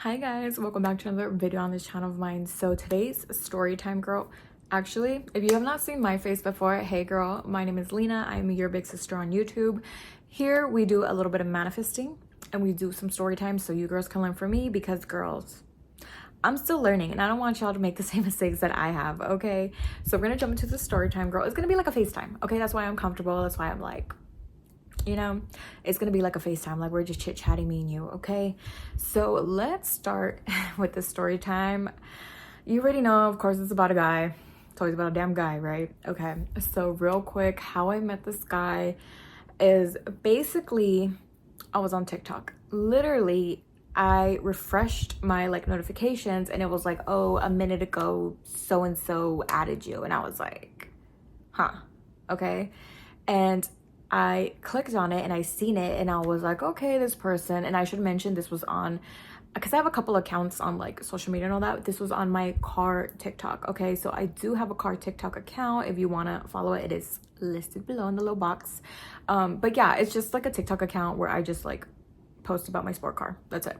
Hi guys, welcome back to another video on this channel of mine. So today's story time, girl. Actually, if you have not seen my face before, hey girl, my name is Lena. I'm your big sister on YouTube. Here we do a little bit of manifesting and we do some story time so you girls can learn from me, because girls, I'm still learning and I don't want y'all to make the same mistakes that I have, okay? So we're gonna jump into the story time, girl. It's gonna be like a FaceTime, okay? That's why I'm comfortable. That's why I'm like, you know, it's gonna be like a FaceTime, like we're just chit-chatting, me and you, okay? So let's start with the story time. You already know, of course, it's about a guy. It's always about a damn guy, right? Okay, so real quick, how I met this guy is basically I was on TikTok. Literally, I refreshed my like notifications and it was like, oh, a minute ago so and so added you, and I was like, huh, okay. And I clicked on it and I seen it and I was like, okay, this person. And I should mention this was on, because I have a couple accounts on like social media and all that. This was on my car TikTok, okay? So I do have a car TikTok account. If you want to follow it, it is listed below in the little box. But yeah, it's just like a TikTok account where I just like post about my sport car. That's it.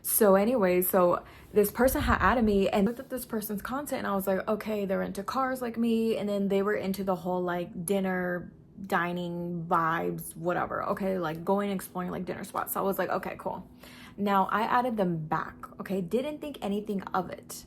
So anyway, so this person had added me and looked at this person's content and I was like, okay, they're into cars like me. And then they were into the whole like dinner, dining vibes, whatever, okay, like going and exploring like dinner spots. So I was like, okay, cool. Now I added them back, okay, didn't think anything of it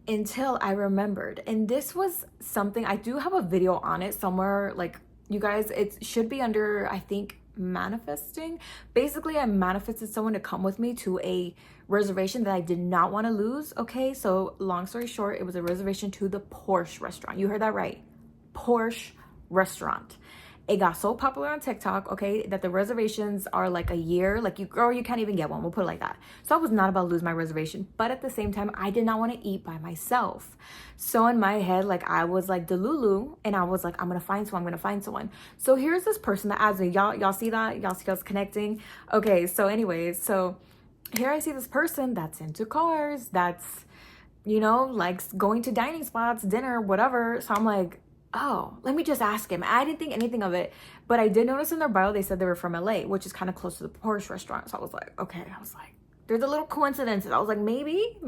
until I remembered. And this was something, I do have a video on it somewhere, like you guys, it should be under, I think, manifesting. Basically, I manifested someone to come with me to a reservation that I did not want to lose, okay? So long story short, it was a reservation to the Porsche restaurant. You heard that right, Porsche restaurant. It got so popular on TikTok, okay, that the reservations are like a year. Like, you can't even get one. We'll put it like that. So I was not about to lose my reservation. But at the same time, I did not want to eat by myself. So in my head, like, I was like Delulu. And I was like, I'm going to find someone. I'm going to find someone. So here's this person that adds me. Y'all see that? Y'all see us connecting? Okay, so anyways, so here I see this person that's into cars. That's, you know, likes going to dining spots, dinner, whatever. So I'm like, oh, let me just ask him. I didn't think anything of it, but I did notice in their bio they said they were from LA, which is kind of close to the Porsche restaurant. So I was like, okay. I was like, there's a little coincidences. I was like, maybe,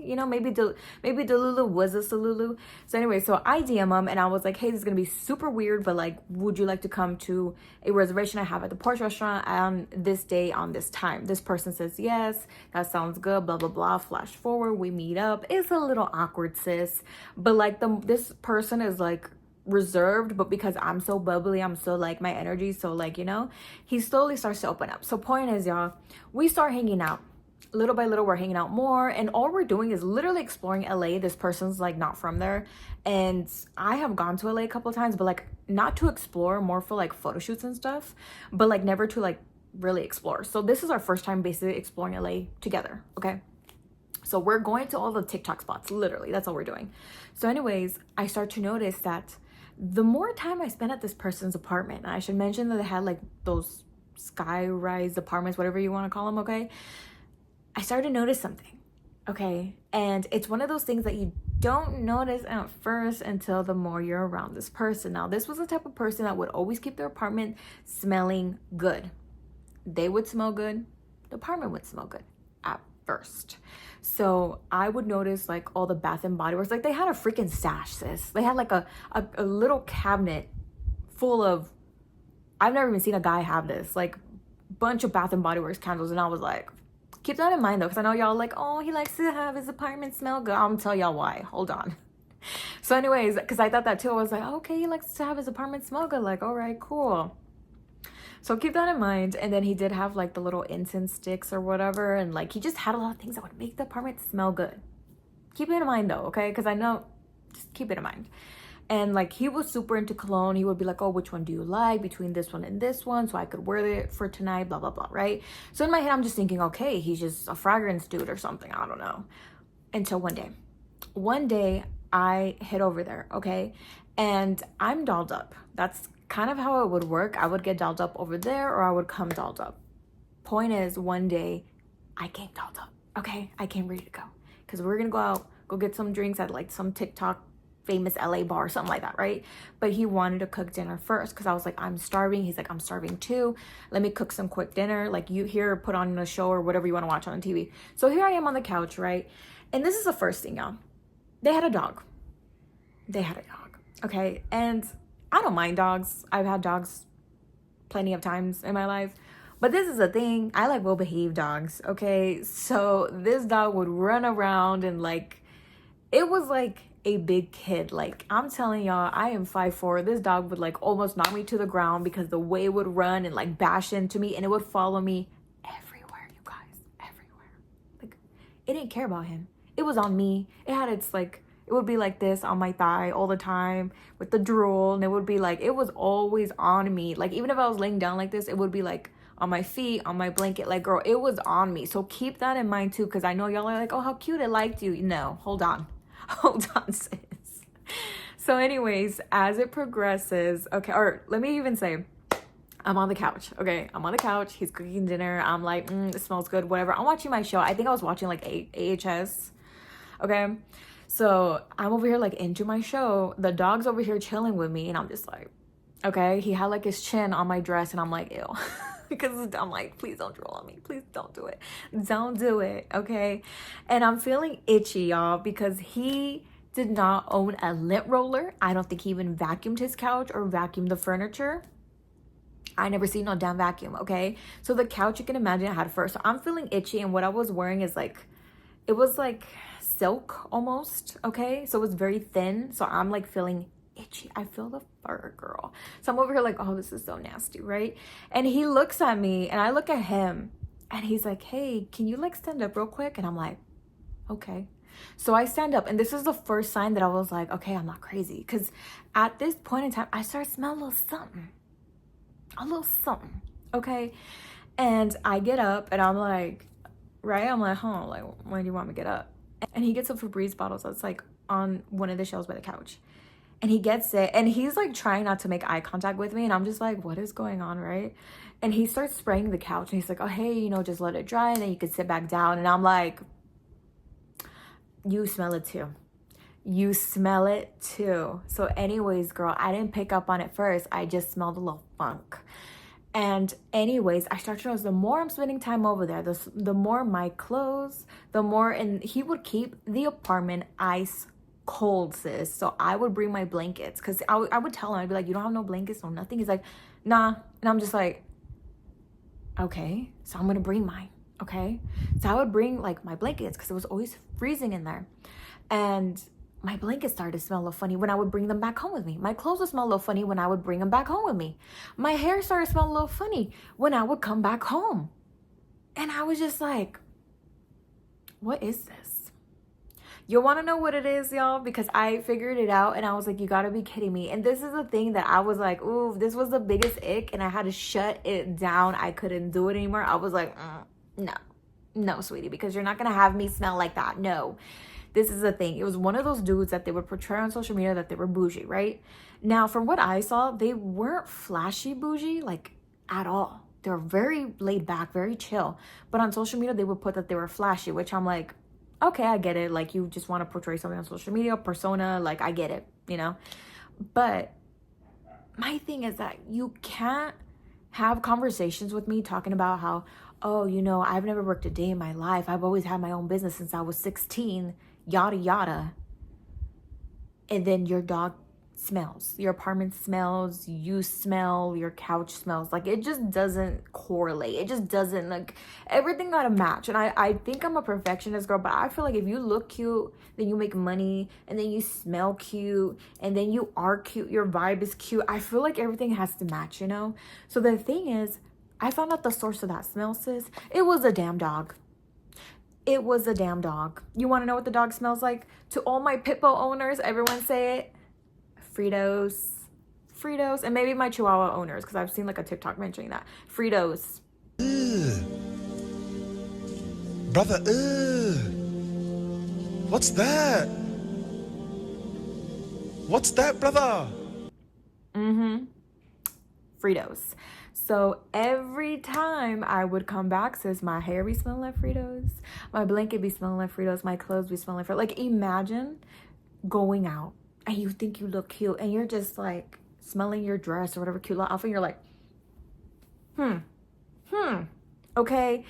you know, maybe Delulu was a Salulu. So anyway, so I DM him and I was like, hey, this is gonna be super weird, but like, would you like to come to a reservation I have at the Porsche restaurant on this day on this time? This person says yes, that sounds good, blah blah blah. Flash forward, we meet up. It's a little awkward, sis, but like this person is like reserved, but because I'm so bubbly, I'm so like, my energy, so like, you know, he slowly starts to open up. So point is, y'all, we start hanging out. Little by little, we're hanging out more, and all we're doing is literally exploring LA. This person's like not from there, and I have gone to LA a couple of times, but like not to explore, more for like photo shoots and stuff, but like never to like really explore. So this is our first time basically exploring LA together, okay? So we're going to all the TikTok spots, literally, that's all we're doing. So anyways, I start to notice that the more time I spent at this person's apartment, and I should mention that they had like those sky-rise apartments, whatever you want to call them, okay? I started to notice something, okay? And it's one of those things that you don't notice at first until the more you're around this person. Now, this was the type of person that would always keep their apartment smelling good. They would smell good, the apartment would smell good at first. So I would notice like all the Bath and Body Works, like they had a freaking stash, sis. They had like a little cabinet full of, I've never even seen a guy have this, like bunch of Bath and Body Works candles. And I was like, keep that in mind though, because I know y'all like, oh, he likes to have his apartment smell good. I'm gonna tell y'all why. Hold on. So anyways, because I thought that too. I was like, okay, he likes to have his apartment smell good. Like, all right, cool. So keep that in mind. And then he did have like the little incense sticks or whatever. And like, he just had a lot of things that would make the apartment smell good. Keep it in mind though, okay? Because I know, just keep it in mind. And like, he was super into cologne. He would be like, oh, which one do you like between this one and this one? So I could wear it for tonight, blah, blah, blah, right? So in my head, I'm just thinking, okay, he's just a fragrance dude or something. I don't know. Until one day I hit over there, okay? And I'm dolled up. That's kind of how it would work. I would get dolled up over there or I would come dolled up. Point is, one day I came dolled up, okay? I came ready to go because we're gonna go out, go get some drinks at like some TikTok famous LA bar or something like that, right? But he wanted to cook dinner first because I was like, I'm starving. He's like, I'm starving too. Let me cook some quick dinner. Like, you here, put on a show or whatever you want to watch on TV. So here I am on the couch, right? And this is the first thing, y'all. They had a dog. They had a dog, okay? And I don't mind dogs. I've had dogs plenty of times in my life. But this is a thing. I like well-behaved dogs, okay? So this dog would run around and like, it was like a big kid. Like, I'm telling y'all, I am 5'4". This dog would like almost knock me to the ground because the way it would run and like bash into me, and it would follow me everywhere, you guys, everywhere. Like, it didn't care about him. It was on me. It had its like, it would be like this on my thigh all the time with the drool, and it would be like, it was always on me. Like, even if I was laying down like this, it would be like on my feet, on my blanket. Like, girl, it was on me. So keep that in mind too, because I know y'all are like, oh, how cute, it liked you. No, hold on. Hold on, sis. So anyways, as it progresses, okay, or let me even say, I'm on the couch, okay? I'm on the couch. He's cooking dinner. I'm like, it smells good, whatever. I'm watching my show. I think I was watching like AHS, okay? So I'm over here like into my show. The dog's over here chilling with me, and I'm just like, okay? He had like his chin on my dress, and I'm like, ew. Because I'm like, please don't drool on me. Please don't do it. Don't do it, okay? And I'm feeling itchy, y'all, because he did not own a lint roller. I don't think he even vacuumed his couch or vacuumed the furniture. I never seen no damn vacuum, okay? So the couch, you can imagine, I had fur. So I'm feeling itchy, and what I was wearing is like, it was like silk almost, okay? So it was very thin. So I'm like feeling itchy. I feel the fur, girl. So I'm over here like, oh, this is so nasty, right? And he looks at me, and I look at him, and he's like, hey, can you like stand up real quick? And I'm like, okay. So I stand up, and this is the first sign that I was like, okay, I'm not crazy. Because at this point in time, I started smelling a little something, okay? And I get up, and I'm like, right? I'm like, huh, like, when do you want me to get up? And he gets a Febreze bottle that's like on one of the shelves by the couch. And he gets it, and he's like trying not to make eye contact with me, and I'm just like, what is going on, right? And he starts spraying the couch, and he's like, oh, hey, you know, just let it dry, and then you can sit back down. And I'm like, you smell it too. You smell it too. So anyways, girl, I didn't pick up on it first. I just smelled a little funk. And anyways, I start to notice the more I'm spending time over there, the more my clothes, the more, and he would keep the apartment ice cold, sis. So I would bring my blankets, because I would tell him, I'd be like, you don't have no blankets, no nothing. He's like, nah. And I'm just like, okay, so I'm gonna bring mine, okay? So I would bring like my blankets, because it was always freezing in there. And my blankets started to smell a little funny when I would bring them back home with me. My clothes would smell a little funny when I would bring them back home with me. My hair started to smell a little funny when I would come back home. And I was just like, what is this? You want to know what it is, y'all? Because I figured it out, and I was like, you got to be kidding me. And this is the thing that I was like, ooh, this was the biggest ick, and I had to shut it down. I couldn't do it anymore. I was like, no, sweetie, because you're not going to have me smell like that. No. This is the thing. It was one of those dudes that they would portray on social media that they were bougie, right? Now, from what I saw, they weren't flashy bougie, like, at all. They were very laid back, very chill. But on social media, they would put that they were flashy, which I'm like, okay, I get it. Like, you just want to portray something on social media, persona, like, I get it, you know? But my thing is that you can't have conversations with me talking about how, oh, you know, I've never worked a day in my life. I've always had my own business since I was 16, yada, yada. And then your dog smells, your apartment smells, you smell, your couch smells. Like, it just doesn't correlate. It just doesn't, like, everything gotta match. And I think I'm a perfectionist, girl, but I feel like if you look cute, then you make money, and then you smell cute, and then you are cute, your vibe is cute. I feel like everything has to match, you know? So the thing is, I found out the source of that smell, sis. It was a damn dog. It was a damn dog. You want to know what the dog smells like? To all my Pitbull owners, everyone say it. Fritos, and maybe my Chihuahua owners, because I've seen like a TikTok mentioning that. Fritos. Ugh. Brother, ugh. What's that? What's that, brother? Fritos. So every time I would come back, sis, my hair be smelling like Fritos, my blanket be smelling like Fritos, my clothes be smelling like Fritos. Like, imagine going out and you think you look cute, and you're just like smelling your dress or whatever cute little outfit, and you're like, okay.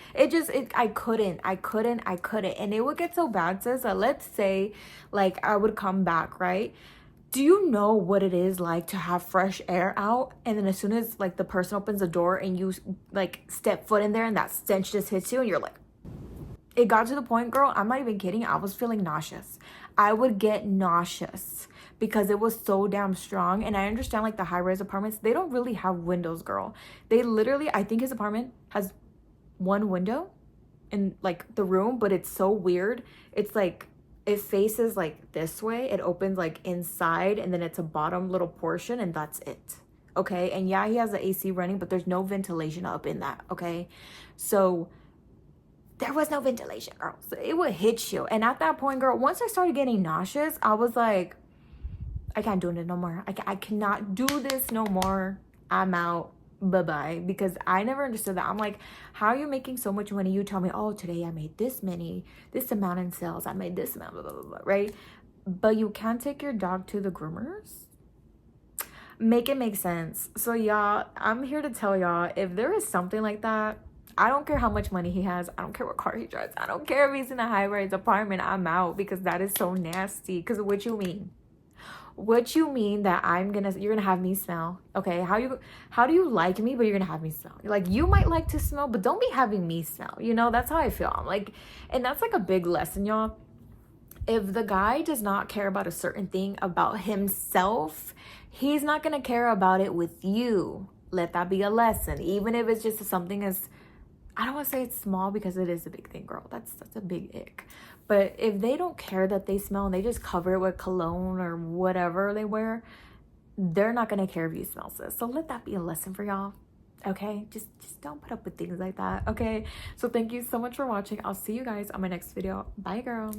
I couldn't. And it would get so bad, sis, that let's say like I would come back, right? Do you know what it is like to have fresh air out, and then as soon as like the person opens the door and you like step foot in there and that stench just hits you and you're like, it got to the point, girl, I'm not even kidding, I was feeling nauseous. I would get nauseous because it was so damn strong. And I understand like the high-rise apartments, they don't really have windows, girl. They literally, I think his apartment has one window in like the room, but it's so weird. It's like it faces like this way, it opens like inside, and then it's a bottom little portion, and that's it. Okay. And yeah, he has the AC running, but there's no ventilation up in that. Okay. So there was no ventilation, girl. So it would hit you. And at that point, girl, once I started getting nauseous, I was like, I can't do it no more. I cannot do this no more. I'm out. Bye-bye. Because I never understood that. I'm like, how are you making so much money? You tell me, oh, today I made this amount in sales. I made this amount, blah, blah, blah, blah, right? But you can't take your dog to the groomers? Make it make sense. So y'all, I'm here to tell y'all, if there is something like that, I don't care how much money he has. I don't care what car he drives. I don't care if he's in a high-rise apartment. I'm out, because that is so nasty. Because what you mean? What you mean that you're gonna have me smell? Okay, how do you like me, but you're gonna have me smell? Like, you might like to smell, but don't be having me smell. You know, that's how I feel. I'm like, and that's like a big lesson, y'all. If the guy does not care about a certain thing about himself, he's not gonna care about it with you. Let that be a lesson, even if it's just something as, I don't want to say it's small, because it is a big thing, girl. That's a big ick. But if they don't care that they smell and they just cover it with cologne or whatever they wear, they're not going to care if you smell, sis. So let that be a lesson for y'all. Okay? Just don't put up with things like that. Okay? So thank you so much for watching. I'll see you guys on my next video. Bye, girl.